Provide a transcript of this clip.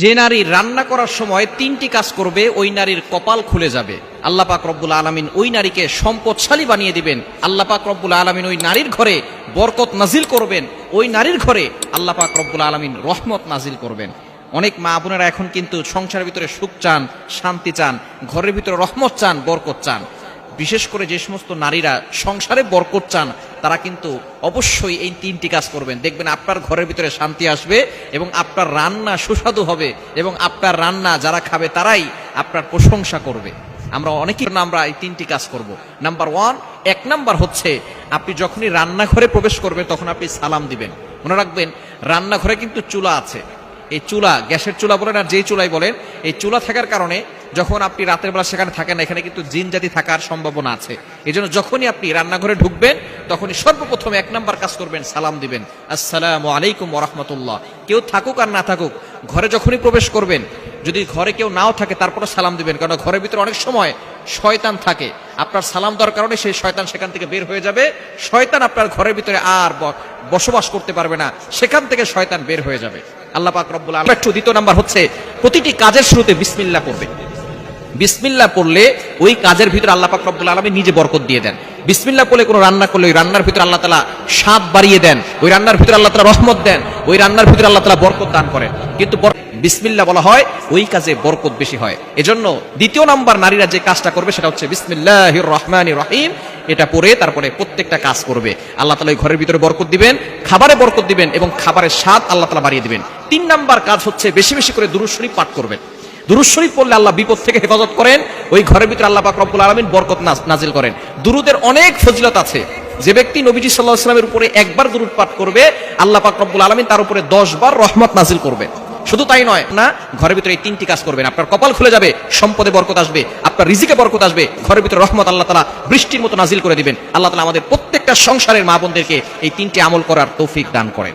যে নারী রান্না করার সময় তিনটি কাজ করবে ওই নারীর কপাল খুলে যাবে। আল্লাহ পাক রব্বুল আলামিন ওই নারীকে সম্পদশালী বানিয়ে দিবেন। আল্লাহ পাক রব্বুল আলামিন ওই নারীর ঘরে বরকত নাজিল করবেন। ওই নারীর ঘরে আল্লাহ পাক রব্বুল আলামিন রহমত নাজিল করবেন। অনেক মা বোনেরা এখন কিন্তু সংসারের ভিতরে সুখ চান, শান্তি চান, ঘরের ভিতরে রহমত চান, বরকত চান। বিশেষ করে যে সমস্ত নারীরা সংসারে বরকত চান তারা কিন্তু অবশ্যই এই তিনটি কাজ করবেন। দেখবেন আপনার ঘরের ভিতরে শান্তি আসবে এবং আপনার রান্না সুস্বাদু হবে এবং আপনার রান্না যারা খাবে তারাই আপনার প্রশংসা করবে। আমরা আমরা এই তিনটি কাজ করব। নাম্বার 1, 1 নাম্বার হচ্ছে আপনি যখনই রান্নাঘরে প্রবেশ করবেন তখন আপনি সালাম দিবেন। মনে রাখবেন রান্নাঘরে কিন্তু চুলা আছে। এই চুলা, গ্যাসের চুলা বলেন আর যেই চুলাই বলেন, এই চুলা থাকার কারণে যখন আপনি রাতের বেলা সেখানে থাকেন না, এখানে কিন্তু জিন জাতি থাকার সম্ভাবনা আছে। এই জন্য যখনই আপনি রান্নাঘরে ঢুকবেন তখনই সর্বপ্রথম 1 নাম্বার কাজ করবেন, সালাম দিবেন, আসসালামু আলাইকুম ওয়া রাহমাতুল্লাহ। কেউ থাকুক আর না থাকুক, ঘরে যখনই প্রবেশ করবেন, যদি ঘরে কেউ নাও থাকে তারপরে সালাম দিবেন, কারণ ঘরের ভিতরে অনেক সময় শয়তান থাকে। আপনার সালাম দেওয়ার কারণে সেই শয়তান সেখান থেকে বের হয়ে যাবে। শয়তান আপনার ঘরের ভিতরে আর বসবাস করতে পারবে না, সেখান থেকে শয়তান বের হয়ে যাবে। আল্লাহ পাক রব্বুল আলামিন। 2 নাম্বার হচ্ছে প্রতিটি কাজের শুরুতে বিসমিল্লাহ পড়বে। বিসমিল্লাহ পড়লে ওই কাজের ভিতরে আল্লাহ পাক রব্বুল আলামিন নিজে বরকত দিয়ে দেন। বিসমিল্লাহ পড়লে কোনো রান্না করলে ওই রান্নার ভিতরে আল্লাহ তাআলা স্বাদ বাড়িয়ে দেন, ওই রান্নার ভিতরে আল্লাহ তাআলা রহমত দেন, ওই রান্নার ভিতরে আল্লাহ তাআলা বরকত দান করেন। কিন্তু বিসমিল্লাহ বলা হয় ওই কাজে বরকত বেশি হয়। এজন্য 2 নাম্বার নারীরা যে কাজটা করবে সেটা হচ্ছে বিসমিল্লাহির রহমানির রহিম। এটা পড়ে তারপরে প্রত্যেকটা কাজ করবে। আল্লাহ তাআলা ওই ঘরের ভিতরে বরকত দিবেন, খাবারে বরকত দিবেন এবং খাবারের স্বাদ আল্লাহ তাআলা বাড়িয়ে দিবেন। 3 নাম্বার কাজ হচ্ছে বেশি বেশি করে দুরূদ শরীফ পাঠ করবেন। দুরূদ শরীফ পড়লে আল্লাহ বিপদ থেকে হেফাজত করেন, ওই ঘরের ভিতরে আল্লাহ পাক রব্বুল আলামিন বরকত নাজিল করেন। দুরূদের অনেক ফজিলত আছে। যে ব্যক্তি নবীজি সাল্লাল্লাহু আলাইহি ওয়াসাল্লামের উপরে একবার দুরূদ পাঠ করবে, আল্লাহ পাক রব্বুল আলামিন তার উপরে 10 বার রহমত নাজিল করবে। শুধু তাই নয় না, ঘরের ভিতরে এই 3টি কাজ করবেন, আপনার কপাল খুলে যাবে, সম্পদে বরকত আসবে, আপনার রিজিকে বরকত আসবে, ঘরের ভিতরে রহমত আল্লাহ তাআলা বৃষ্টির মতো নাজিল করে দিবেন। আল্লাহ তাআলা আমাদের প্রত্যেকটা সংসারের মা বোনদেরকে এই 3টি আমল করার তৌফিক দান করেন।